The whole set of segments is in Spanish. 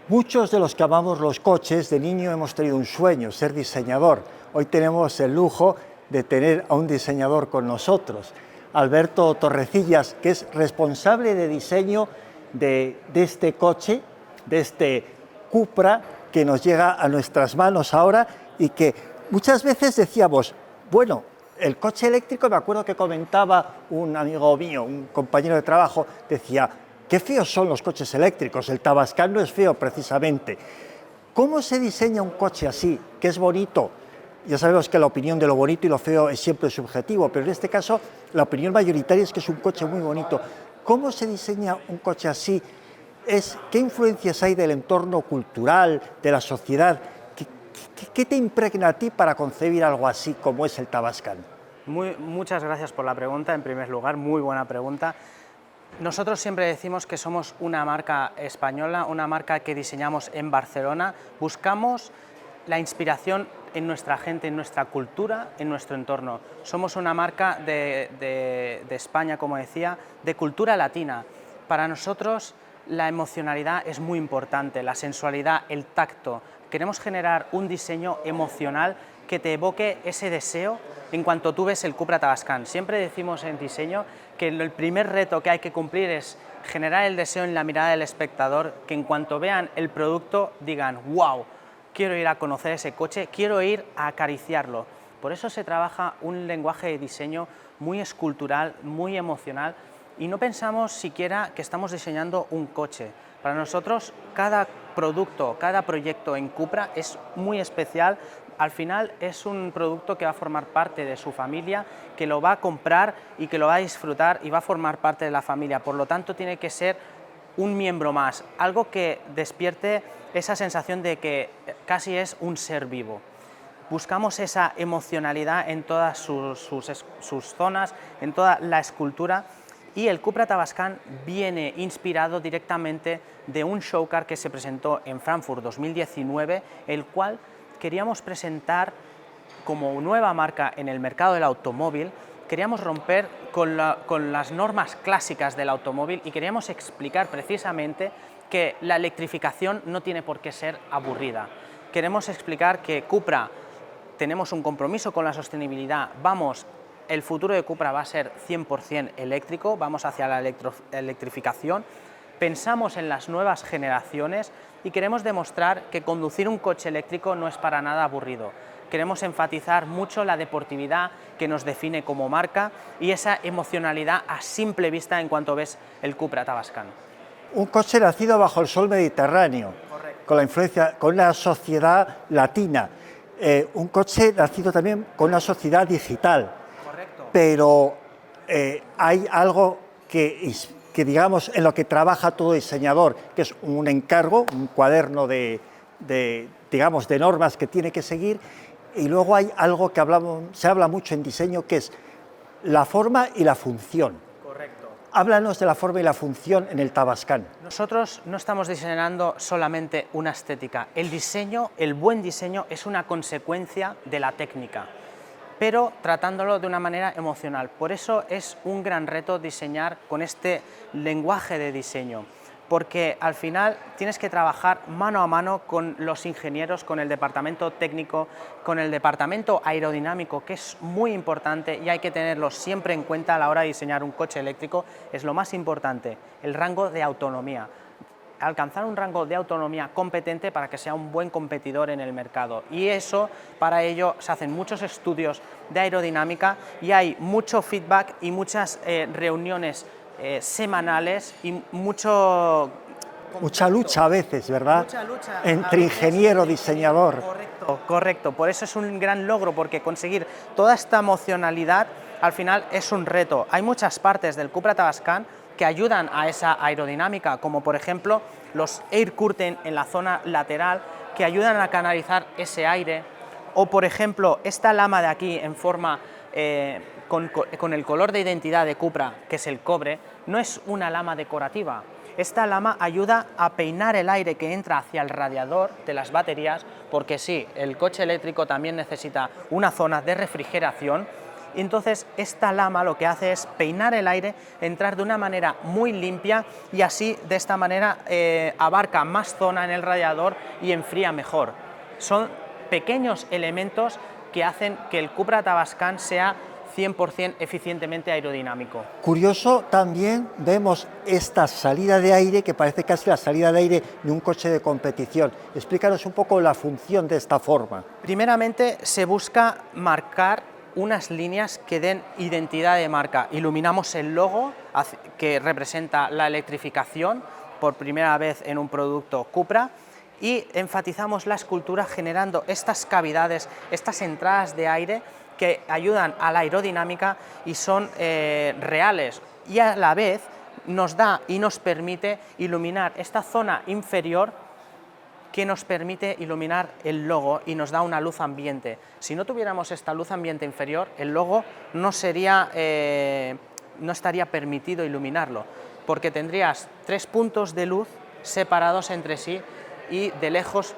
Muchos de los que amamos los coches, de niño hemos tenido un sueño, ser diseñador. Hoy tenemos el lujo de tener a un diseñador con nosotros, Alberto Torrecillas, que es responsable de diseño de este coche, de este Cupra, que nos llega a nuestras manos ahora y que muchas veces decíamos, bueno, el coche eléctrico, me acuerdo que comentaba un amigo mío, un compañero de trabajo, decía, qué feos son los coches eléctricos, el Tavascan no es feo precisamente. ¿Cómo se diseña un coche así, que es bonito? Ya sabemos que la opinión de lo bonito y lo feo es siempre subjetivo, pero en este caso la opinión mayoritaria es que es un coche muy bonito. ¿Cómo se diseña un coche así? ¿Qué influencias hay del entorno cultural, de la sociedad? ¿Qué te impregna a ti para concebir algo así como es el Tavascan? Muchas gracias por la pregunta, en primer lugar, muy buena pregunta. Nosotros siempre decimos que somos una marca española, una marca que diseñamos en Barcelona. Buscamos la inspiración en nuestra gente, en nuestra cultura, en nuestro entorno. Somos una marca de España, como decía, de cultura latina. Para nosotros la emocionalidad es muy importante, la sensualidad, el tacto. Queremos generar un diseño emocional que te evoque ese deseo en cuanto tú ves el Cupra Tavascan. Siempre decimos en diseño que el primer reto que hay que cumplir es generar el deseo en la mirada del espectador, que en cuanto vean el producto digan ¡wow! Quiero ir a conocer ese coche, quiero ir a acariciarlo. Por eso se trabaja un lenguaje de diseño muy escultural, muy emocional, y no pensamos siquiera que estamos diseñando un coche. Para nosotros cada producto, cada proyecto en Cupra es muy especial. Al final es un producto que va a formar parte de su familia, que lo va a comprar y que lo va a disfrutar y va a formar parte de la familia. Por lo tanto, tiene que ser un miembro más, algo que despierte esa sensación de que casi es un ser vivo. Buscamos esa emocionalidad en todas sus zonas, en toda la escultura, y el Cupra Tavascan viene inspirado directamente de un showcar que se presentó en Frankfurt 2019, el cual queríamos presentar como nueva marca en el mercado del automóvil. Queríamos romper con las normas clásicas del automóvil y queríamos explicar precisamente que la electrificación no tiene por qué ser aburrida. Queremos explicar que Cupra tenemos un compromiso con la sostenibilidad, el futuro de Cupra va a ser 100% eléctrico, vamos hacia la electrificación, pensamos en las nuevas generaciones y queremos demostrar que conducir un coche eléctrico no es para nada aburrido. Queremos enfatizar mucho la deportividad que nos define como marca y esa emocionalidad a simple vista en cuanto ves el Cupra Tavascan. Un coche nacido bajo el sol mediterráneo, con la influencia, con una sociedad latina, un coche nacido también con una sociedad digital. Correcto. Pero hay algo que digamos en lo que trabaja todo diseñador, que es un encargo, un cuaderno digamos, de normas que tiene que seguir, y luego hay algo que se habla mucho en diseño, que es la forma y la función. Correcto. Háblanos de la forma y la función en el Tavascan. Nosotros no estamos diseñando solamente una estética. El diseño, el buen diseño, es una consecuencia de la técnica, pero tratándolo de una manera emocional. Por eso es un gran reto diseñar con este lenguaje de diseño, porque al final tienes que trabajar mano a mano con los ingenieros, con el departamento técnico, con el departamento aerodinámico, que es muy importante y hay que tenerlo siempre en cuenta a la hora de diseñar un coche eléctrico. Es lo más importante, el rango de autonomía. Alcanzar un rango de autonomía competente para que sea un buen competidor en el mercado, y eso, para ello se hacen muchos estudios de aerodinámica y hay mucho feedback y muchas reuniones semanales y mucha lucha a veces, ¿verdad? Mucha lucha entre ingeniero y diseñador. Correcto, por eso es un gran logro, porque conseguir toda esta emocionalidad al final es un reto. Hay muchas partes del Cupra Tavascan que ayudan a esa aerodinámica, como por ejemplo los air curtain en la zona lateral, que ayudan a canalizar ese aire, o por ejemplo esta lama de aquí en forma con el color de identidad de Cupra, que es el cobre, no es una lama decorativa. Esta lama ayuda a peinar el aire que entra hacia el radiador de las baterías, porque sí, el coche eléctrico también necesita una zona de refrigeración, Entonces esta lama lo que hace es peinar el aire, entrar de una manera muy limpia y así de esta manera abarca más zona en el radiador y enfría mejor. Son pequeños elementos que hacen que el Cupra Tavascan sea 100% eficientemente aerodinámico. Curioso también vemos esta salida de aire que parece casi la salida de aire de un coche de competición. Explícanos un poco la función de esta forma. Primeramente se busca marcar unas líneas que den identidad de marca. Iluminamos el logo que representa la electrificación por primera vez en un producto Cupra y enfatizamos la escultura generando estas cavidades, estas entradas de aire que ayudan a la aerodinámica y son reales y a la vez nos da y nos permite iluminar esta zona inferior que nos permite iluminar el logo y nos da una luz ambiente. Si no tuviéramos esta luz ambiente inferior, el logo no estaría permitido iluminarlo, porque tendrías 3 puntos de luz separados entre sí y de lejos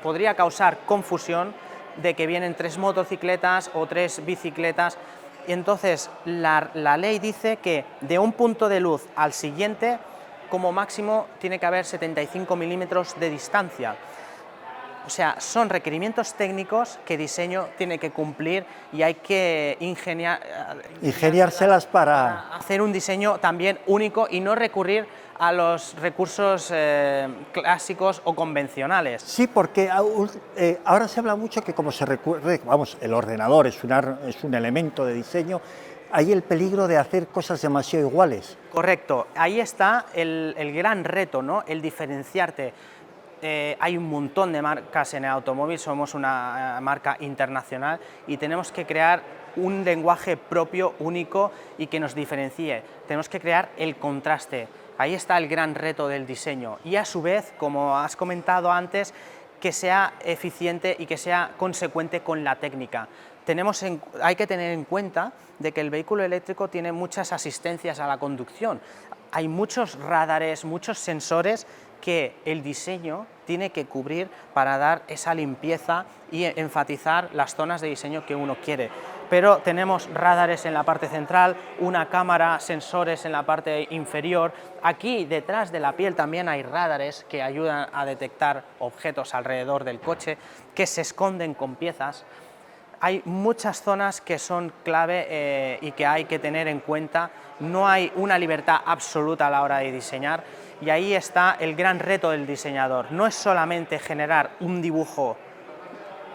podría causar confusión de que vienen 3 motocicletas o 3 bicicletas. Y entonces la ley dice que de un punto de luz al siguiente como máximo tiene que haber 75 milímetros de distancia. O sea, son requerimientos técnicos que diseño tiene que cumplir y hay que ingeniárselas para hacer un diseño también único y no recurrir a los recursos clásicos o convencionales. Sí, porque ahora se habla mucho que como se recurre, vamos, el ordenador es un elemento de diseño, hay el peligro de hacer cosas demasiado iguales. Correcto, ahí está el gran reto, ¿no? El diferenciarte. Hay un montón de marcas en el automóvil, somos una marca internacional y tenemos que crear un lenguaje propio, único y que nos diferencie. Tenemos que crear el contraste. Ahí está el gran reto del diseño y a su vez, como has comentado antes, que sea eficiente y que sea consecuente con la técnica. Hay que tener en cuenta de que el vehículo eléctrico tiene muchas asistencias a la conducción. Hay muchos radares, muchos sensores que el diseño tiene que cubrir para dar esa limpieza y enfatizar las zonas de diseño que uno quiere. Pero tenemos radares en la parte central, una cámara, sensores en la parte inferior. Aquí detrás de la piel también hay radares que ayudan a detectar objetos alrededor del coche que se esconden con piezas. Hay muchas zonas que son clave y que hay que tener en cuenta. No hay una libertad absoluta a la hora de diseñar y ahí está el gran reto del diseñador. No es solamente generar un dibujo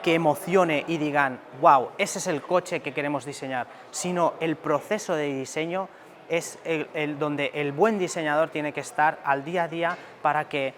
que emocione y digan, wow, ese es el coche que queremos diseñar, sino el proceso de diseño es donde el buen diseñador tiene que estar al día a día para que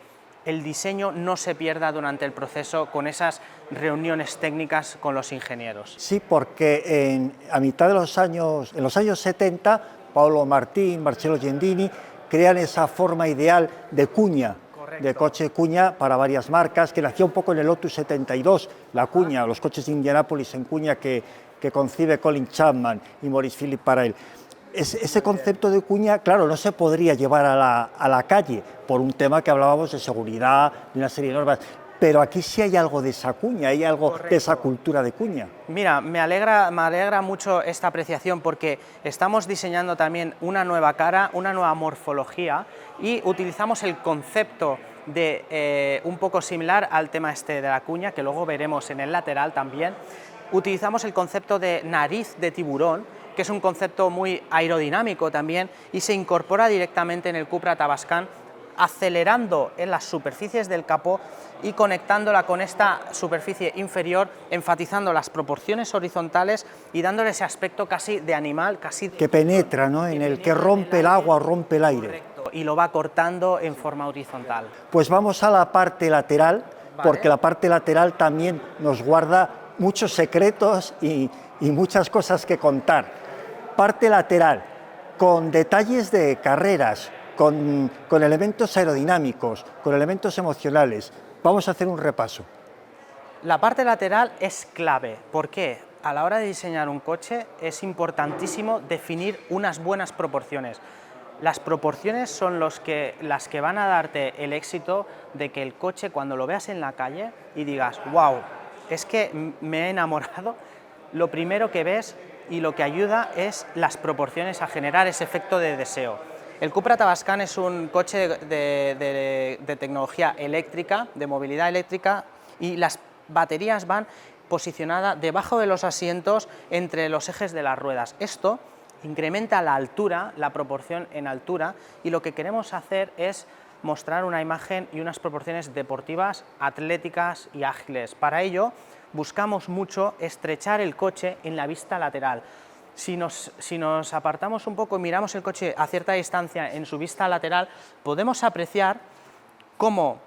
el diseño no se pierda durante el proceso con esas reuniones técnicas con los ingenieros. Sí, porque a mitad de en los años 70, Paolo Martín, Marcello Gendini crean esa forma ideal de cuña. Correcto. De coche cuña para varias marcas, que nació un poco en el Lotus 72, la cuña, los coches de Indianápolis en cuña que concibe Colin Chapman y Maurice Philippe para él. Ese concepto de cuña, claro, no se podría llevar a la calle por un tema que hablábamos de seguridad, de una serie de normas, pero aquí sí hay algo de esa cuña, hay algo Correcto. De esa cultura de cuña. Mira, me alegra mucho esta apreciación porque estamos diseñando también una nueva cara, una nueva morfología y utilizamos el concepto de un poco similar al tema este de la cuña, que luego veremos en el lateral también. Utilizamos el concepto de nariz de tiburón, que es un concepto muy aerodinámico también y se incorpora directamente en el Cupra Tavascan, acelerando en las superficies del capó y conectándola con esta superficie inferior, enfatizando las proporciones horizontales y dándole ese aspecto casi de animal, casi que penetra, ¿no? En el que rompe el agua o rompe el aire. Correcto, y lo va cortando en forma horizontal. Pues vamos a la parte lateral, porque la parte lateral también nos guarda muchos secretos y muchas cosas que contar. Parte lateral, con detalles de carreras, con elementos aerodinámicos, con elementos emocionales. Vamos a hacer un repaso. La parte lateral es clave. ¿Por qué? A la hora de diseñar un coche es importantísimo definir unas buenas proporciones. Las proporciones son las que van a darte el éxito de que el coche, cuando lo veas en la calle y digas, wow, es que me he enamorado, lo primero que ves y lo que ayuda es las proporciones a generar ese efecto de deseo. El Cupra Tavascan es un coche de tecnología eléctrica, de movilidad eléctrica, y las baterías van posicionadas debajo de los asientos entre los ejes de las ruedas. Esto incrementa la altura, la proporción en altura, y lo que queremos hacer es mostrar una imagen y unas proporciones deportivas, atléticas y ágiles. Para ello buscamos mucho estrechar el coche en la vista lateral. Si nos apartamos un poco y miramos el coche a cierta distancia en su vista lateral, podemos apreciar cómo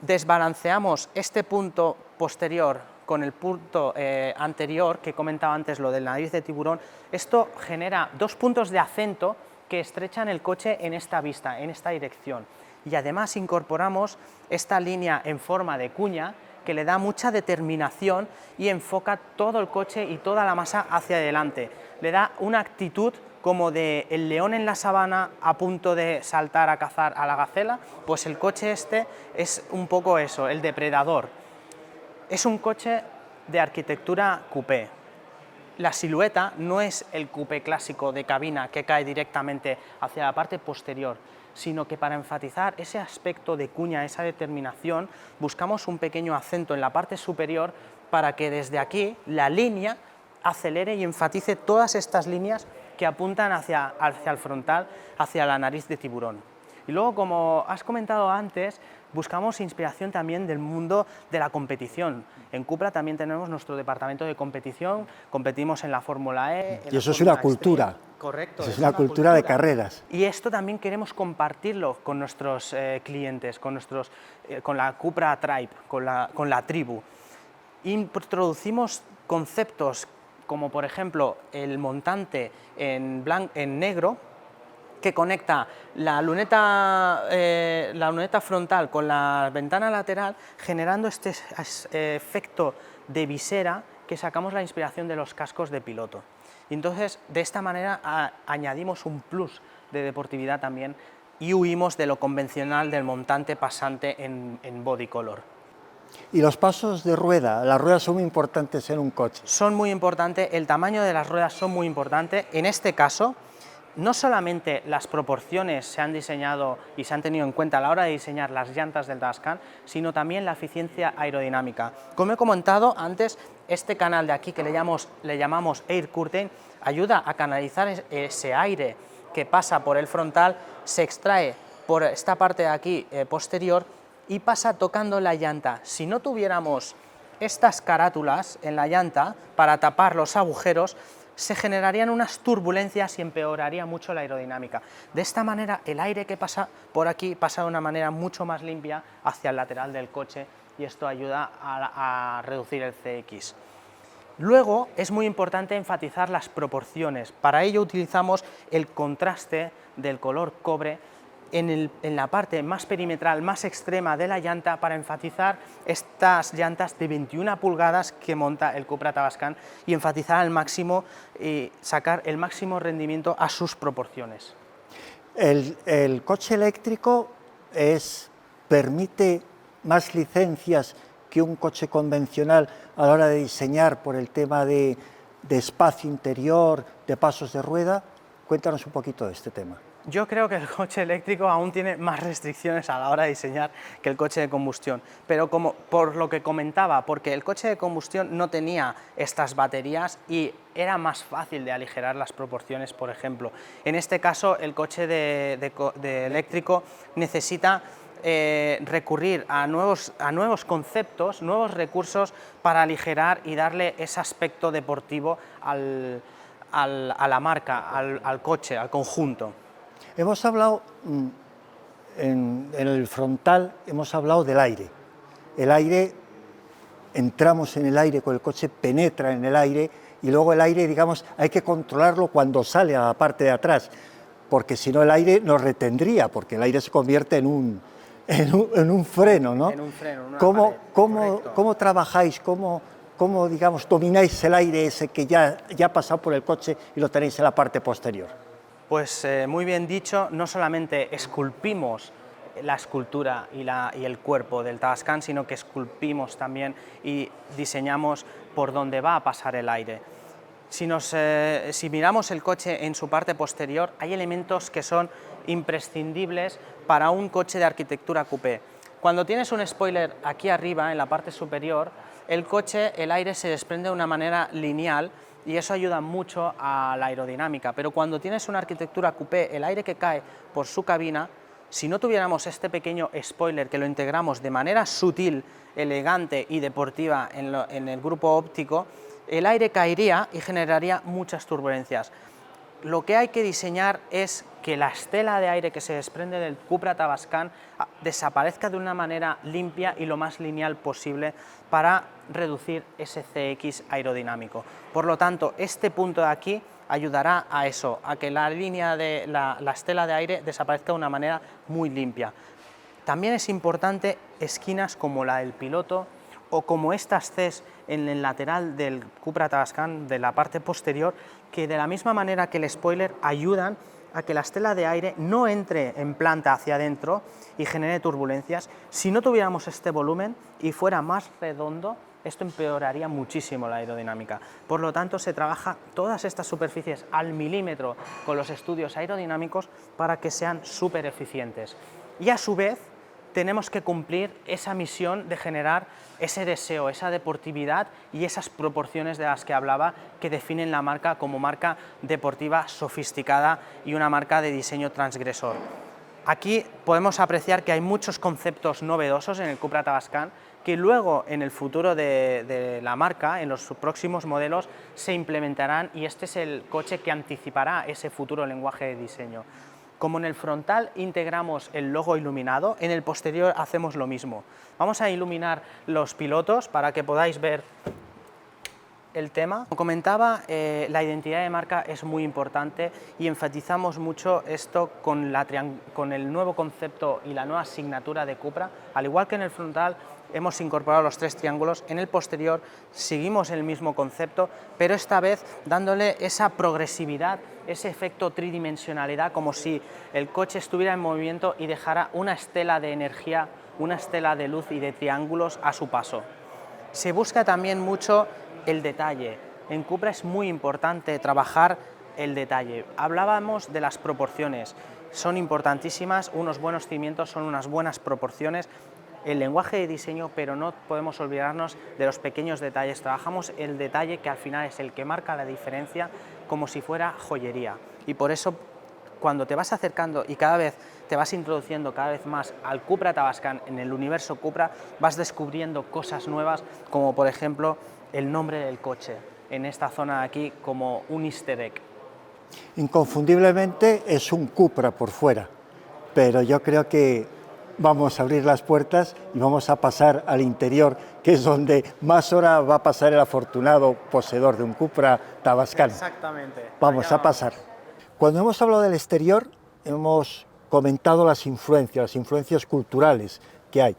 desbalanceamos este punto posterior con el punto anterior, que comentaba antes, lo del nariz de tiburón. Esto genera dos puntos de acento que estrechan el coche en esta vista, en esta dirección. Y además incorporamos esta línea en forma de cuña que le da mucha determinación y enfoca todo el coche y toda la masa hacia adelante. Le da una actitud como de el león en la sabana a punto de saltar a cazar a la gacela, pues el coche este es un poco eso, el depredador. Es un coche de arquitectura coupé. La silueta no es el coupé clásico de cabina que cae directamente hacia la parte posterior, sino que para enfatizar ese aspecto de cuña, esa determinación, buscamos un pequeño acento en la parte superior para que desde aquí la línea acelere y enfatice todas estas líneas que apuntan hacia el frontal, hacia la nariz de tiburón. Y luego, como has comentado antes, buscamos inspiración también del mundo de la competición. En Cupra también tenemos nuestro departamento de competición, competimos en la Fórmula E. Y eso es una cultura. Correcto. Eso es una cultura de carreras. Y esto también queremos compartirlo con nuestros clientes, con la Cupra Tribe, con la tribu. Introducimos conceptos como, por ejemplo, el montante en negro, que conecta la luneta frontal con la ventana lateral, generando este efecto de visera que sacamos la inspiración de los cascos de piloto. Y entonces, de esta manera, añadimos un plus de deportividad también y huimos de lo convencional del montante pasante en body color. Y los pasos de rueda, las ruedas son muy importantes en un coche. Son muy importantes, el tamaño de las ruedas son muy importantes. En este caso, no solamente las proporciones se han diseñado y se han tenido en cuenta a la hora de diseñar las llantas del Tavascan, sino también la eficiencia aerodinámica. Como he comentado antes, este canal de aquí, que le llamamos Air Curtain, ayuda a canalizar ese aire que pasa por el frontal, se extrae por esta parte de aquí posterior y pasa tocando la llanta. Si no tuviéramos estas carátulas en la llanta para tapar los agujeros, se generarían unas turbulencias y empeoraría mucho la aerodinámica. De esta manera, el aire que pasa por aquí pasa de una manera mucho más limpia hacia el lateral del coche y esto ayuda a reducir el CX. Luego, es muy importante enfatizar las proporciones. Para ello utilizamos el contraste del color cobre en la parte más perimetral, más extrema de la llanta, para enfatizar estas llantas de 21 pulgadas que monta el Cupra Tavascan y enfatizar al máximo y sacar el máximo rendimiento a sus proporciones. El coche eléctrico permite más licencias que un coche convencional a la hora de diseñar por el tema de espacio interior, de pasos de rueda. Cuéntanos un poquito de este tema. Yo creo que el coche eléctrico aún tiene más restricciones a la hora de diseñar que el coche de combustión, pero por lo que comentaba, porque el coche de combustión no tenía estas baterías y era más fácil de aligerar las proporciones, por ejemplo. En este caso, el coche de eléctrico necesita recurrir a nuevos conceptos, nuevos recursos para aligerar y darle ese aspecto deportivo a la marca, al coche, al conjunto. Hemos hablado, en el frontal, hemos hablado del aire. El aire, entramos en el aire con el coche, penetra en el aire y luego el aire, digamos, hay que controlarlo cuando sale a la parte de atrás, porque si no el aire nos retendría, porque el aire se convierte en un freno, ¿no? En un freno, en una pared, ¿Cómo trabajáis, cómo, digamos, domináis el aire ese que ya ha pasado por el coche y lo tenéis en la parte posterior? Pues muy bien dicho, no solamente esculpimos la escultura y el cuerpo del Tavascan, sino que esculpimos también y diseñamos por dónde va a pasar el aire. Si miramos el coche en su parte posterior, hay elementos que son imprescindibles para un coche de arquitectura coupé. Cuando tienes un spoiler aquí arriba, en la parte superior, el aire se desprende de una manera lineal y eso ayuda mucho a la aerodinámica, pero cuando tienes una arquitectura coupé, el aire que cae por su cabina, si no tuviéramos este pequeño spoiler que lo integramos de manera sutil, elegante y deportiva en el grupo óptico, el aire caería y generaría muchas turbulencias. Lo que hay que diseñar es que la estela de aire que se desprende del Cupra Tavascan desaparezca de una manera limpia y lo más lineal posible para reducir ese CX aerodinámico. Por lo tanto, este punto de aquí ayudará a eso, a que la línea de la estela de aire desaparezca de una manera muy limpia. También es importante esquinas como la del piloto o como estas Cs en el lateral del Cupra Tavascan de la parte posterior, que de la misma manera que el spoiler ayudan a que la estela de aire no entre en planta hacia adentro y genere turbulencias. Si no tuviéramos este volumen y fuera más redondo, esto empeoraría muchísimo la aerodinámica. Por lo tanto, se trabaja todas estas superficies al milímetro con los estudios aerodinámicos para que sean súper eficientes. Y a su vez, tenemos que cumplir esa misión de generar ese deseo, esa deportividad y esas proporciones de las que hablaba que definen la marca como marca deportiva sofisticada y una marca de diseño transgresor. Aquí podemos apreciar que hay muchos conceptos novedosos en el Cupra Tavascan que luego en el futuro de la marca, en los próximos modelos, se implementarán y este es el coche que anticipará ese futuro lenguaje de diseño. Como en el frontal integramos el logo iluminado, en el posterior hacemos lo mismo. Vamos a iluminar los pilotos para que podáis ver el tema. Como comentaba, la identidad de marca es muy importante y enfatizamos mucho esto con el nuevo concepto y la nueva asignatura de Cupra. Al igual que en el frontal hemos incorporado los 3 triángulos, en el posterior seguimos el mismo concepto, pero esta vez dándole esa progresividad, ese efecto tridimensionalidad, como si el coche estuviera en movimiento y dejara una estela de energía, una estela de luz y de triángulos a su paso. Se busca también mucho el detalle. En Cupra es muy importante trabajar el detalle. Hablábamos de las proporciones, son importantísimas, unos buenos cimientos son unas buenas proporciones, el lenguaje de diseño, pero no podemos olvidarnos de los pequeños detalles. Trabajamos el detalle que al final es el que marca la diferencia como si fuera joyería. Y por eso cuando te vas acercando y cada vez te vas introduciendo cada vez más al Cupra Tavascan en el universo Cupra, vas descubriendo cosas nuevas como por ejemplo el nombre del coche en esta zona de aquí como un easter egg. Inconfundiblemente es un Cupra por fuera, pero yo creo que vamos a abrir las puertas y vamos a pasar al interior, que es donde más hora va a pasar el afortunado poseedor de un Cupra Tavascan. Exactamente. Vamos a pasar. Cuando hemos hablado del exterior, hemos comentado las influencias culturales que hay.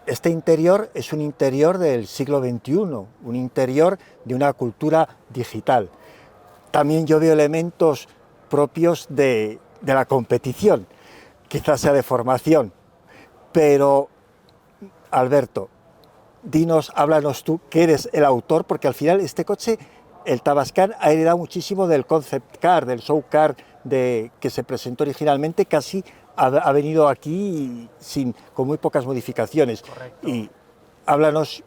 Este interior es un interior del siglo XXI, un interior de una cultura digital. También yo veo elementos propios de la competición, quizás sea de formación, pero Alberto, háblanos tú, que eres el autor, porque al final este coche, el Tavascan, ha heredado muchísimo del concept car, del show car que se presentó originalmente, casi ha venido aquí con muy pocas modificaciones. Correcto. Y háblanos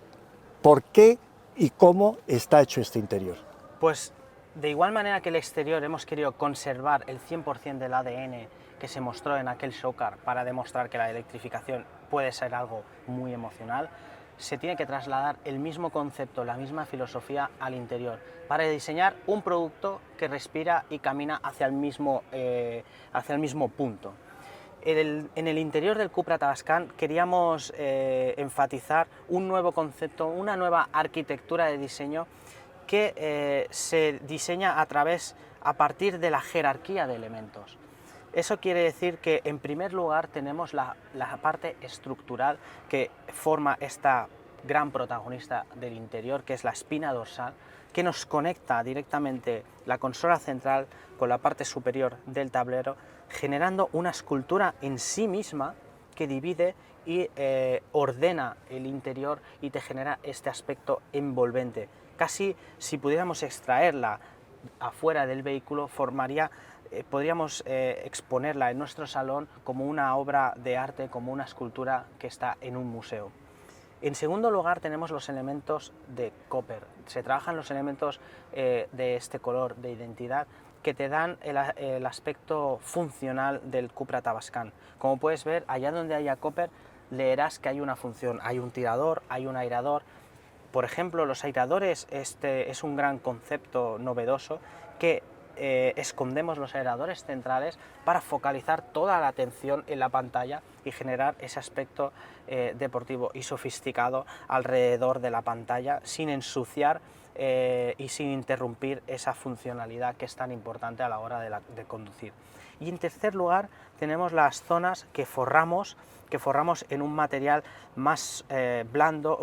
por qué y cómo está hecho este interior. Pues de igual manera que el exterior hemos querido conservar el 100% del ADN que se mostró en aquel showcar para demostrar que la electrificación puede ser algo muy emocional, se tiene que trasladar el mismo concepto, la misma filosofía al interior, para diseñar un producto que respira y camina hacia el mismo punto. En el interior del Cupra Tavascan queríamos enfatizar un nuevo concepto, una nueva arquitectura de diseño que se diseña a partir de la jerarquía de elementos. Eso quiere decir que en primer lugar tenemos la parte estructural que forma esta gran protagonista del interior, que es la espina dorsal, que nos conecta directamente la consola central con la parte superior del tablero, generando una escultura en sí misma que divide y ordena el interior y te genera este aspecto envolvente. casi si pudiéramos extraerla afuera del vehículo, podríamos exponerla en nuestro salón como una obra de arte, como una escultura que está en un museo. En segundo lugar tenemos los elementos de Cooper. Se trabajan los elementos de este color de identidad que te dan el aspecto funcional del Cupra Tavascan. Como puedes ver, allá donde haya Cooper leerás que hay una función, hay un tirador, hay un airador. Por ejemplo, los airadores, este es un gran concepto novedoso que escondemos los airadores centrales para focalizar toda la atención en la pantalla y generar ese aspecto deportivo y sofisticado alrededor de la pantalla sin ensuciar y sin interrumpir esa funcionalidad que es tan importante a la hora de conducir. Y en tercer lugar tenemos las zonas que forramos en un material más blando,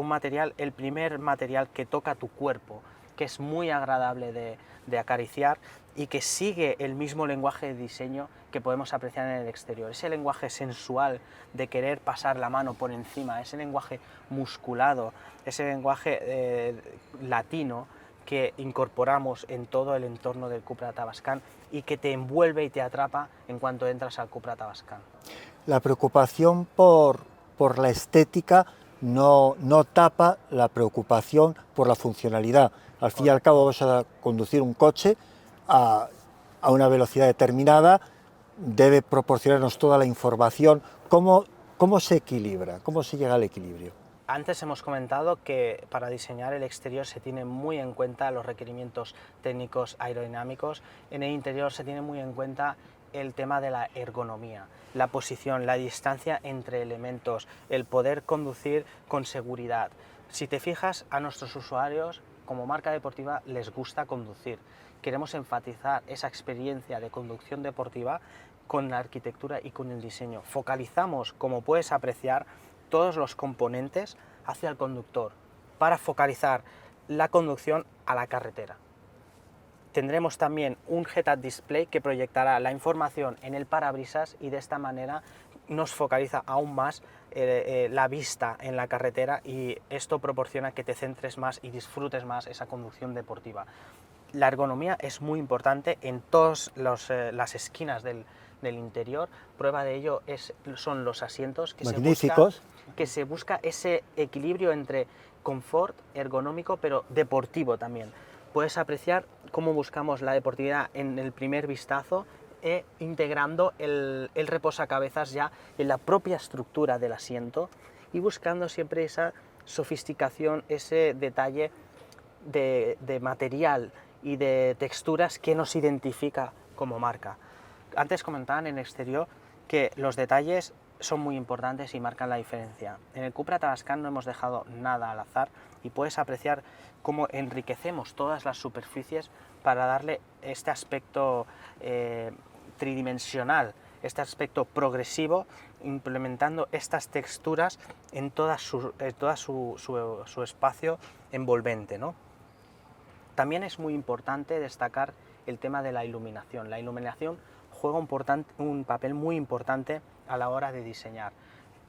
el primer material que toca tu cuerpo, que es muy agradable de acariciar y que sigue el mismo lenguaje de diseño que podemos apreciar en el exterior. Ese lenguaje sensual de querer pasar la mano por encima, ese lenguaje musculado, ese lenguaje latino que incorporamos en todo el entorno del Cupra Tavascan y que te envuelve y te atrapa en cuanto entras al Cupra Tavascan. La preocupación por la estética no tapa la preocupación por la funcionalidad. Al fin y al cabo vas a conducir un coche a una velocidad determinada, debe proporcionarnos toda la información. ¿Cómo se equilibra? ¿Cómo se llega al equilibrio? Antes hemos comentado que para diseñar el exterior se tiene muy en cuenta los requerimientos técnicos aerodinámicos, en el interior se tiene muy en cuenta el tema de la ergonomía, la posición, la distancia entre elementos, el poder conducir con seguridad. Si te fijas, a nuestros usuarios, como marca deportiva, les gusta conducir. Queremos enfatizar esa experiencia de conducción deportiva con la arquitectura y con el diseño. Focalizamos, como puedes apreciar, todos los componentes hacia el conductor para focalizar la conducción a la carretera. Tendremos también un head-up display que proyectará la información en el parabrisas y de esta manera nos focaliza aún más la vista en la carretera y esto proporciona que te centres más y disfrutes más esa conducción deportiva. La ergonomía es muy importante en todas las esquinas del interior. Prueba de ello son los asientos que se busca ese equilibrio entre confort ergonómico pero deportivo también. Puedes apreciar cómo buscamos la deportividad en el primer vistazo integrando el reposacabezas ya en la propia estructura del asiento y buscando siempre esa sofisticación, ese detalle de material y de texturas que nos identifica como marca. Antes comentaban en exterior que los detalles son muy importantes y marcan la diferencia. En el Cupra Tavascan no hemos dejado nada al azar y puedes apreciar cómo enriquecemos todas las superficies para darle este aspecto tridimensional, este aspecto progresivo, implementando estas texturas en toda su espacio envolvente, ¿no? También es muy importante destacar el tema de la iluminación. La iluminación juega un papel muy importante a la hora de diseñar,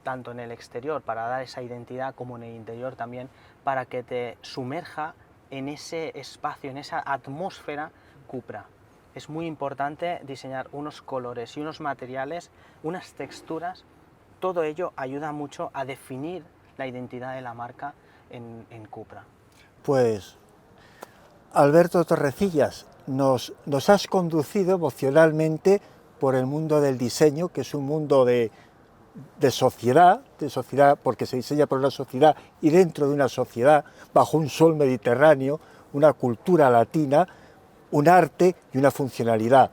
tanto en el exterior para dar esa identidad como en el interior también para que te sumerja en ese espacio, en esa atmósfera Cupra. Es muy importante diseñar unos colores y unos materiales, unas texturas, todo ello ayuda mucho a definir la identidad de la marca en Cupra. Pues Alberto Torrecillas, nos has conducido emocionalmente por el mundo del diseño, que es un mundo de sociedad, porque se diseña por una sociedad y dentro de una sociedad, bajo un sol mediterráneo, una cultura latina, un arte y una funcionalidad.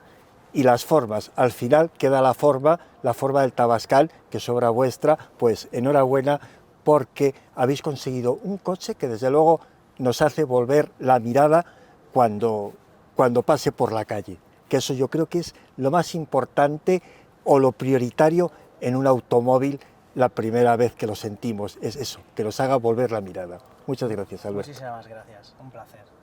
Y las formas, al final queda la forma del Tavascan, que es obra vuestra, pues enhorabuena, porque habéis conseguido un coche que desde luego nos hace volver la mirada cuando pase por la calle, que eso yo creo que es lo más importante o lo prioritario en un automóvil la primera vez que lo sentimos, es eso, que nos haga volver la mirada. Muchas gracias, Alberto. Muchísimas gracias, un placer.